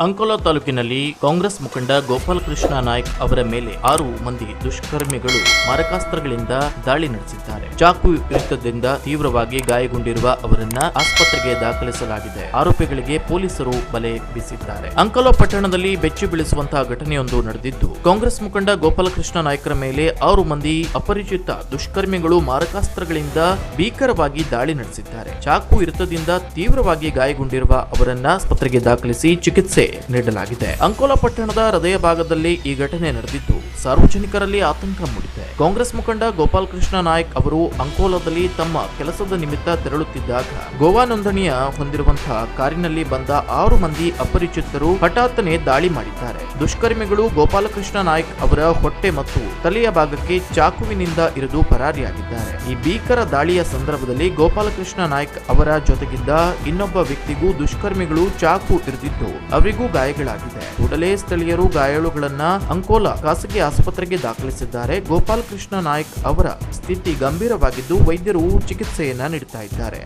ಅಂಕೋಲಾ ತಾಲೂಕಿನಲ್ಲಿ ಕಾಂಗ್ರೆಸ್ ಮುಖಂಡ ಗೋಪಾಲಕೃಷ್ಣ ನಾಯ್ಕ್ ಅವರ ಮೇಲೆ 6 ಮಂದಿ ದುಷ್ಕರ್ಮಿಗಳು ಮಾರಕಾಸ್ತ್ರಗಳಿಂದ ದಾಳಿ ನಡೆಸಿದ್ದಾರೆ. ಚಾಕು ಇರಿತದಿಂದ ತೀವ್ರವಾಗಿ ಗಾಯಗೊಂಡಿರುವ ಅವರನ್ನ ಆಸ್ಪತ್ರೆಗೆ ದಾಖಲಿಸಲಾಗಿದೆ. ಆರೋಪಿಗಳಿಗೆ ಪೊಲೀಸರು ಬಲೆ ಬೀಸಿದ್ದಾರೆ. ಅಂಕೋಲಾ ಪಟ್ಟಣದಲ್ಲಿ ಬೆಚ್ಚಿ ಬೀಳಿಸುವಂತಹ ಘಟನೆಯೊಂದು ನಡೆದಿದ್ದು, ಕಾಂಗ್ರೆಸ್ ಮುಖಂಡ ಗೋಪಾಲಕೃಷ್ಣ ನಾಯ್ಕರ ಮೇಲೆ 6 ಮಂದಿ ಅಪರಿಚಿತ ದುಷ್ಕರ್ಮಿಗಳು ಮಾರಕಾಸ್ತ್ರಗಳಿಂದ ಭೀಕರವಾಗಿ ದಾಳಿ ನಡೆಸಿದ್ದಾರೆ. ಚಾಕು ಇರಿತದಿಂದ ತೀವ್ರವಾಗಿ ಗಾಯಗೊಂಡಿರುವ ಅವರನ್ನ ಆಸ್ಪತ್ರೆಗೆ ದಾಖಲಿಸಿ ಚಿಕಿತ್ಸೆ ನೀಡಲಾಗಿದೆ. ಅಂಕೋಲಾ ಪಟ್ಟಣದ ಹೃದಯ ಭಾಗದಲ್ಲಿ ಈ ಘಟನೆ ನಡೆದಿದ್ದು, ಸಾರ್ವಜನಿಕರಲ್ಲಿ ಆತಂಕ ಮೂಡಿದೆ. ಕಾಂಗ್ರೆಸ್ ಮುಖಂಡ ಗೋಪಾಲಕೃಷ್ಣ ನಾಯ್ಕ್ ಅವರು ಅಂಕೋಲಾದಲ್ಲಿ ತಮ್ಮ ಕೆಲಸದ ನಿಮಿತ್ತ ತೆರಳುತ್ತಿದ್ದಾಗ ಗೋವಾ ನೋಂದಣಿಯ ಹೊಂದಿರುವಂತಹ ಕಾರಿನಲ್ಲಿ ಬಂದ 6 ಮಂದಿ ಅಪರಿಚಿತರು ಹಠಾತ್ತನೆ ದಾಳಿ ಮಾಡಿದ್ದಾರೆ. ದುಷ್ಕರ್ಮಿಗಳು ಗೋಪಾಲಕೃಷ್ಣ ನಾಯ್ಕ್ ಅವರ ಹೊಟ್ಟೆ ಮತ್ತು ತಲೆಯ ಭಾಗಕ್ಕೆ ಚಾಕುವಿನಿಂದ ಇರಿದು ಪರಾರಿಯಾಗಿದ್ದಾರೆ. ಈ ಭೀಕರ ದಾಳಿಯ ಸಂದರ್ಭದಲ್ಲಿ ಗೋಪಾಲಕೃಷ್ಣ ನಾಯ್ಕ್ ಅವರ ಜೊತೆಗಿದ್ದ ಇನ್ನೊಬ್ಬ ವ್ಯಕ್ತಿಗೂ ದುಷ್ಕರ್ಮಿಗಳು ಚಾಕು ಇರಿದಿದ್ದು ಅವರಿಗೂ ಗಾಯಗಳಾಗಿದೆ. ಕೂಡಲೇ ಸ್ಥಳೀಯರು ಗಾಯಾಳುಗಳನ್ನ ಅಂಕೋಲಾ ಖಾಸಗಿ ಆಸ್ಪತ್ರೆಗೆ ದಾಖಲಿಸಿದ್ದಾರೆ. ಗೋಪಾಲಕೃಷ್ಣ ನಾಯ್ಕ್ ಅವರ ಸ್ಥಿತಿ ಗಂಭೀರವಾಗಿದ್ದು ವೈದ್ಯರು ಚಿಕಿತ್ಸೆಯನ್ನ ನೀಡುತ್ತಾ ಇದ್ದಾರೆ.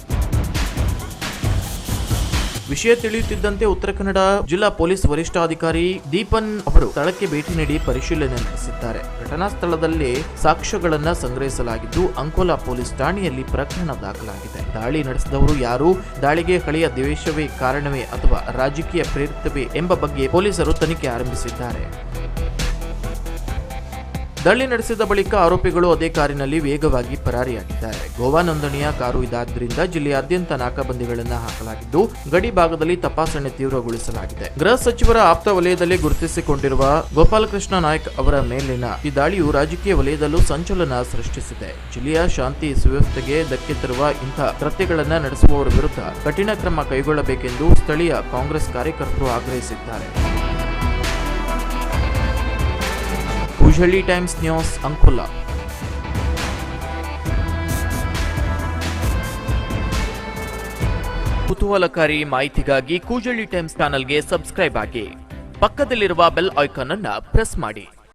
ವಿಷಯ ತಿಳಿಯುತ್ತಿದ್ದಂತೆ ಉತ್ತರ ಕನ್ನಡ ಜಿಲ್ಲಾ ಪೊಲೀಸ್ ವರಿಷ್ಠಾಧಿಕಾರಿ ದೀಪನ್ ಅವರು ಸ್ಥಳಕ್ಕೆ ಭೇಟಿ ನೀಡಿ ಪರಿಶೀಲನೆ ನಡೆಸಿದ್ದಾರೆ. ಘಟನಾ ಸ್ಥಳದಲ್ಲಿ ಸಾಕ್ಷ್ಯಗಳನ್ನ ಸಂಗ್ರಹಿಸಲಾಗಿದ್ದು ಅಂಕೋಲಾ ಪೊಲೀಸ್ ಠಾಣೆಯಲ್ಲಿ ಪ್ರಕರಣ ದಾಖಲಾಗಿದೆ. ದಾಳಿ ನಡೆಸಿದವರು ಯಾರು, ದಾಳಿಗೆ ಹಳೆಯ ದ್ವೇಷವೇ ಕಾರಣವೇ ಅಥವಾ ರಾಜಕೀಯ ಪ್ರೇರಿತವೇ ಎಂಬ ಬಗ್ಗೆ ಪೊಲೀಸರು ತನಿಖೆ ಆರಂಭಿಸಿದ್ದಾರೆ. ದಾಳಿ ನಡೆಸಿದ ಬಳಿಕ ಆರೋಪಿಗಳು ಅದೇ ಕಾರಿನಲ್ಲಿ ವೇಗವಾಗಿ ಪರಾರಿಯಾಗಿದ್ದಾರೆ. ಗೋವಾ ನೋಂದಣಿಯ ಕಾರು ಇದಾದ್ದರಿಂದ ಜಿಲ್ಲೆಯಾದ್ಯಂತ ನಾಕಾಬಂದಿಗಳನ್ನು ಹಾಕಲಾಗಿದ್ದು ಗಡಿ ಭಾಗದಲ್ಲಿ ತಪಾಸಣೆ ತೀವ್ರಗೊಳಿಸಲಾಗಿದೆ. ಗೃಹ ಸಚಿವರ ಆಪ್ತ ವಲಯದಲ್ಲಿ ಗುರುತಿಸಿಕೊಂಡಿರುವ ಗೋಪಾಲಕೃಷ್ಣ ನಾಯ್ಕ್ ಅವರ ಮೇಲಿನ ಈ ದಾಳಿಯು ರಾಜಕೀಯ ವಲಯದಲ್ಲೂ ಸಂಚಲನ ಸೃಷ್ಟಿಸಿದೆ. ಜಿಲ್ಲೆಯ ಶಾಂತಿ ಸುವ್ಯವಸ್ಥೆಗೆ ಧಕ್ಕೆ ತರುವ ಇಂತಹ ಕೃತ್ಯಗಳನ್ನು ನಡೆಸುವವರ ವಿರುದ್ಧ ಕಠಿಣ ಕ್ರಮ ಕೈಗೊಳ್ಳಬೇಕೆಂದು ಸ್ಥಳೀಯ ಕಾಂಗ್ರೆಸ್ ಕಾರ್ಯಕರ್ತರು ಆಗ್ರಹಿಸಿದ್ದಾರೆ. Koojalli times news Ankola. ಕುತೂಹಲಕಾರಿ ಮಾಹಿತಿಗಾಗಿ ಕೂಜಳ್ಳಿ ಟೈಮ್ಸ್ ಚಾನೆಲ್ಗೆ ಸಬ್ಸ್ಕ್ರೈಬ್ ಆಗಿ. ಪಕ್ಕದಲ್ಲಿರುವ ಬೆಲ್ ಐಕಾನ್ ಅನ್ನು ಪ್ರೆಸ್ ಮಾಡಿ.